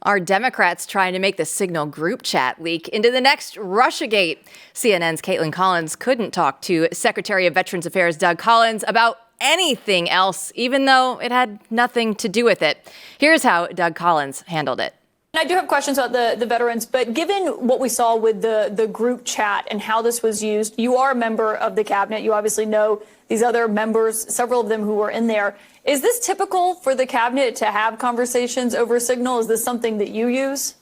Are Democrats trying to make the Signal group chat leak into the next Russiagate? CNN's Caitlin Collins couldn't talk to Secretary of Veterans Affairs Doug Collins about anything else, even though it had nothing to do with it. Here's how Doug Collins handled it. I do have questions about the veterans, but given what we saw with the group chat and how this was used, you are a member of the cabinet. You obviously know these other members, several of them who were in there. Is this typical for the cabinet to have conversations over Signal? Is this something that you use?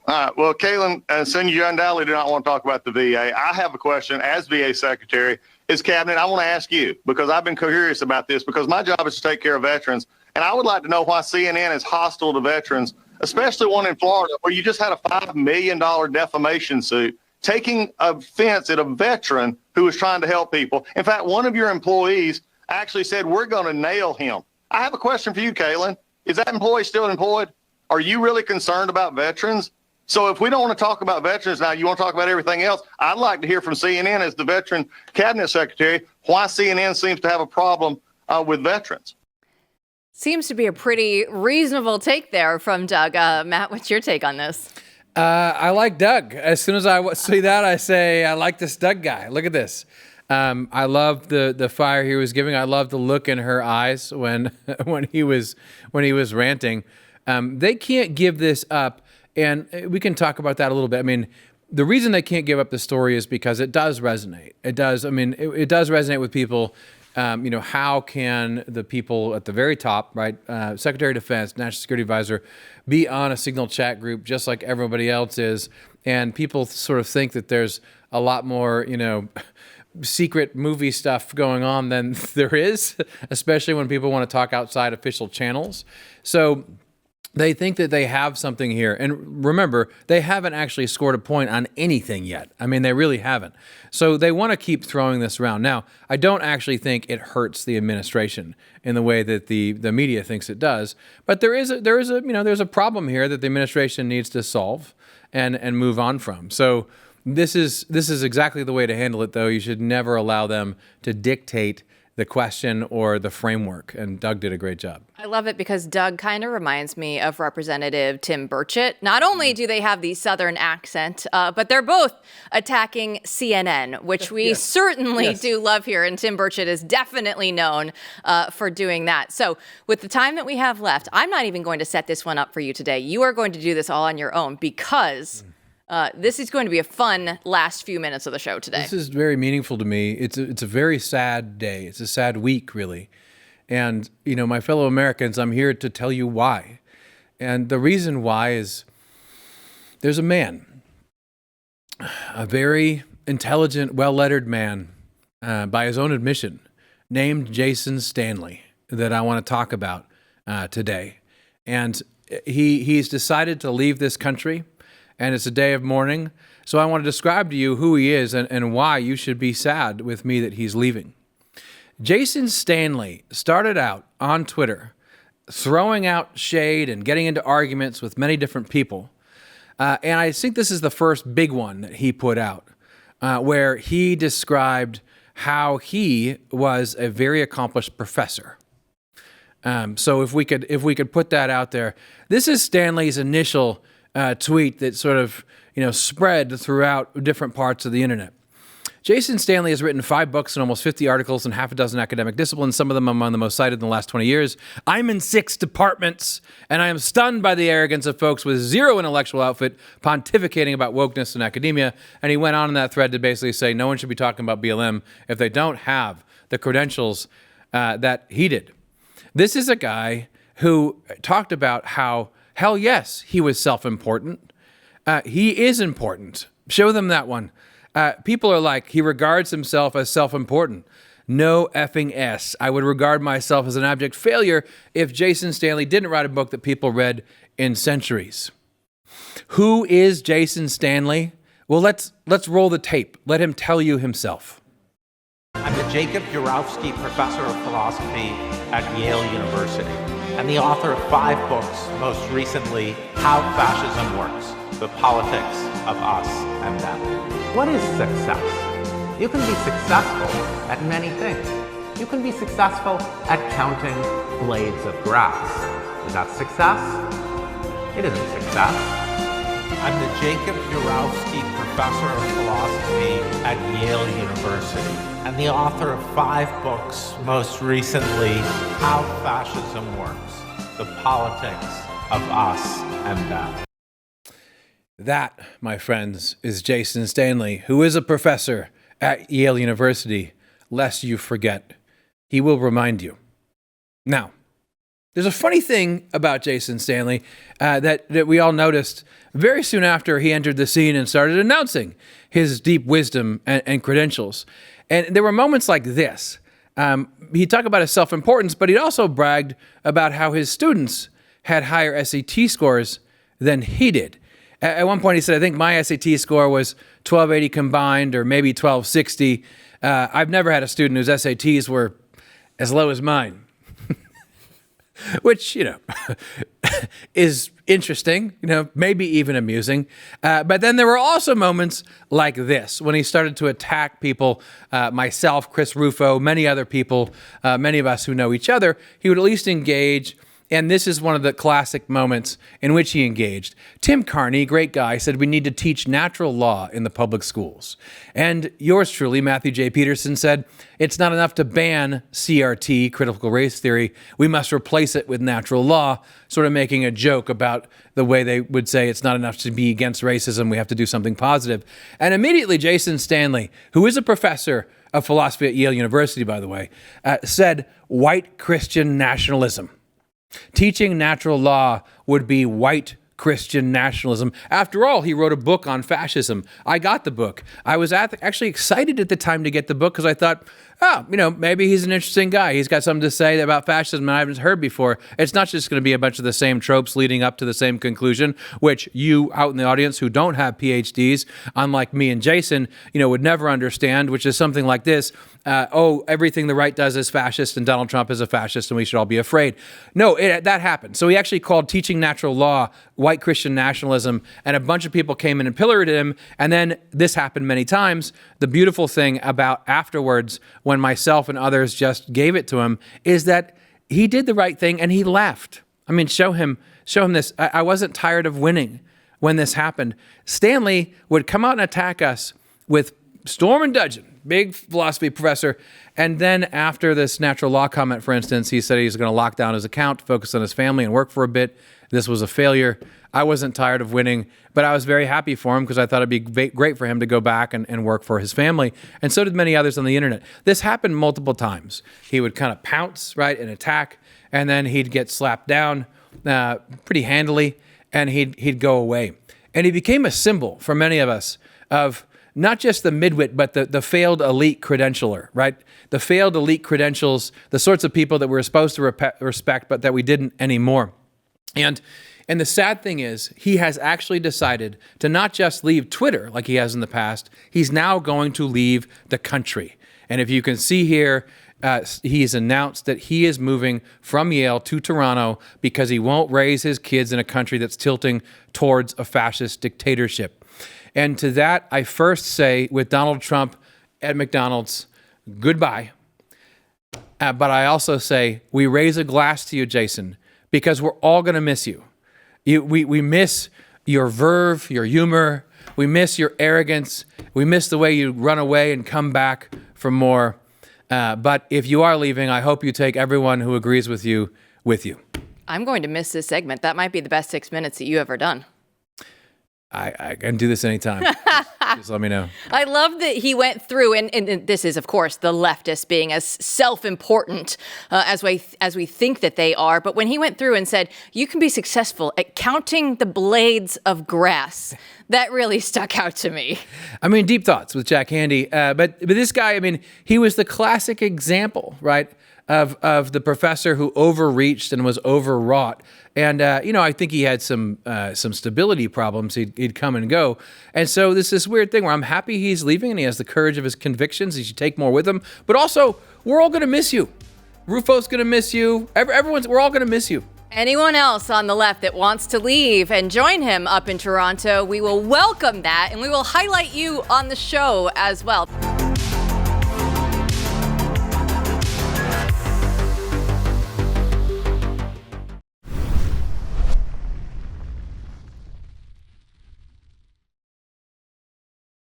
Well, Caitlin, Senator, you undoubtedly do not want to talk about the VA. I have a question as VA Secretary. As Cabinet, I want to ask you, because I've been curious about this, because my job is to take care of veterans, and I would like to know why CNN is hostile to veterans, especially one in Florida, where you just had a $5 million defamation suit taking offense at a veteran who was trying to help people. In fact, one of your employees actually said, we're going to nail him. I have a question for you, Caitlin. Is that employee still employed? Are you really concerned about veterans? So if we don't want to talk about veterans now, you want to talk about everything else, I'd like to hear from CNN as the Veteran Cabinet Secretary why CNN seems to have a problem with veterans. Seems to be a pretty reasonable take there from Doug. Matt, what's your take on this? I like Doug. As soon as I see that, I say, I like this Doug guy. Look at this. I love the fire he was giving. I love the look in her eyes when he was ranting. They can't give this up, and we can talk about that a little bit. I mean, the reason they can't give up the story is because it does resonate. It does. I mean, it does resonate with people. How can the people at the very top, right, Secretary of Defense, National Security Advisor, be on a Signal chat group just like everybody else is? And people sort of think that there's a lot more, secret movie stuff going on than there is, especially when people want to talk outside official channels. So they think that they have something here. And remember, they haven't actually scored a point on anything yet. I mean, they really haven't. So they want to keep throwing this around. Now, I don't actually think it hurts the administration in the way that the media thinks it does. But there's a problem here that the administration needs to solve and move on from. So this is exactly the way to handle it, though. You should never allow them to dictate the question or the framework, and Doug did a great job. I love it because Doug kind of reminds me of Representative Tim Burchett. Not only do they have the Southern accent, but they're both attacking CNN, which we certainly do love here, and Tim Burchett is definitely known for doing that. So with the time that we have left, I'm not even going to set this one up for you today. You are going to do this all on your own because this is going to be a fun last few minutes of the show today. This is very meaningful to me. It's a very sad day. It's a sad week, really. And, my fellow Americans, I'm here to tell you why. And the reason why is there's a man, a very intelligent, well-lettered man, by his own admission, named Jason Stanley, that I want to talk about today. And he's decided to leave this country, and it's a day of mourning. So I want to describe to you who he is and why you should be sad with me that he's leaving. Jason Stanley started out on Twitter throwing out shade and getting into arguments with many different people. And I think this is the first big one that he put out, where he described how he was a very accomplished professor. So if we could put that out there, this is Stanley's initial tweet that sort of spread throughout different parts of the internet. Jason Stanley has written 5 books and almost 50 articles in half a dozen academic disciplines, some of them among the most cited in the last 20 years. I'm in 6 departments, and I am stunned by the arrogance of folks with zero intellectual outfit pontificating about wokeness in academia. And he went on in that thread to basically say no one should be talking about BLM if they don't have the credentials that he did. This is a guy who talked about how, hell yes, he was self-important. He is important. Show them that one. People are like, he regards himself as self-important. No effing S. I would regard myself as an abject failure if Jason Stanley didn't write a book that people read in centuries. Who is Jason Stanley? Well, let's roll the tape. Let him tell you himself. I'm the Jacob Jurowski Professor of Philosophy at Yale University and the author of 5 books, most recently, How Fascism Works, The Politics of Us and Them. What is success? You can be successful at many things. You can be successful at counting blades of grass. Is that success? It isn't success. I'm the Jacob Urowski Professor of Philosophy at Yale University and the author of 5 books, most recently, How Fascism Works, The Politics of Us and Them. That, my friends, is Jason Stanley, who is a professor at Yale University, lest you forget. He will remind you. Now, there's a funny thing about Jason Stanley that we all noticed very soon after he entered the scene and started announcing his deep wisdom and credentials. And there were moments like this. He'd talk about his self-importance, but he'd also bragged about how his students had higher SAT scores than he did. At one point he said, I think my SAT score was 1280 combined or maybe 1260. I've never had a student whose SATs were as low as mine. Which, is interesting, maybe even amusing. But then there were also moments like this, when he started to attack people, myself, Chris Rufo, many other people, many of us who know each other. He would at least engage. And this is one of the classic moments in which he engaged. Tim Carney, great guy, said we need to teach natural law in the public schools. And yours truly, Matthew J. Peterson, said it's not enough to ban CRT, critical race theory. We must replace it with natural law, sort of making a joke about the way they would say it's not enough to be against racism. We have to do something positive. And immediately Jason Stanley, who is a professor of philosophy at Yale University, by the way, said white Christian nationalism. Teaching natural law would be white Christian nationalism. After all, he wrote a book on fascism. I got the book. I was actually excited at the time to get the book because I thought, maybe he's an interesting guy. He's got something to say about fascism I haven't heard before. It's not just going to be a bunch of the same tropes leading up to the same conclusion, which you out in the audience who don't have PhDs, unlike me and Jason, would never understand, which is something like this. Everything the right does is fascist and Donald Trump is a fascist and we should all be afraid. No, that happened. So he actually called teaching natural law white Christian nationalism, and a bunch of people came in and pillared him. And then this happened many times. The beautiful thing about afterwards, when myself and others just gave it to him, is that he did the right thing and he left. I mean, show him this. I wasn't tired of winning when this happened. Stanley would come out and attack us with storm and dudgeon, big philosophy professor. And then after this natural law comment, for instance, he said he's going to lock down his account, focus on his family and work for a bit. This was a failure. I wasn't tired of winning, but I was very happy for him because I thought it'd be great for him to go back and work for his family. And so did many others on the internet. This happened multiple times. He would kind of pounce, right, and attack, and then he'd get slapped down pretty handily, and he'd go away. And he became a symbol for many of us of not just the midwit, but the failed elite credentialer, right? The failed elite credentials, the sorts of people that we're supposed to respect, but that we didn't anymore. And the sad thing is, he has actually decided to not just leave Twitter like he has in the past, he's now going to leave the country. And if you can see here, he's announced that he is moving from Yale to Toronto because he won't raise his kids in a country that's tilting towards a fascist dictatorship. And to that, I first say, with Donald Trump at McDonald's, goodbye. But I also say, we raise a glass to you, Jason, because we're all going to miss you. We miss your verve, your humor. We miss your arrogance. We miss the way you run away and come back for more. But if you are leaving, I hope you take everyone who agrees with you with you. I'm going to miss this segment. That might be the best 6 minutes that you ever done. I can do this anytime. Just let me know. I love that he went through, and this is, of course, the leftists being as self-important as we think that they are. But when he went through and said, you can be successful at counting the blades of grass, that really stuck out to me. I mean, deep thoughts with Jack Handey. But this guy, I mean, he was the classic example, right, of the professor who overreached and was overwrought. And, I think he had some stability problems. He'd come and go. And so this weird thing where I'm happy he's leaving and he has the courage of his convictions. He should take more with him. But also, we're all going to miss you. Rufo's going to miss you. We're all going to miss you. Anyone else on the left that wants to leave and join him up in Toronto, we will welcome that and we will highlight you on the show as well.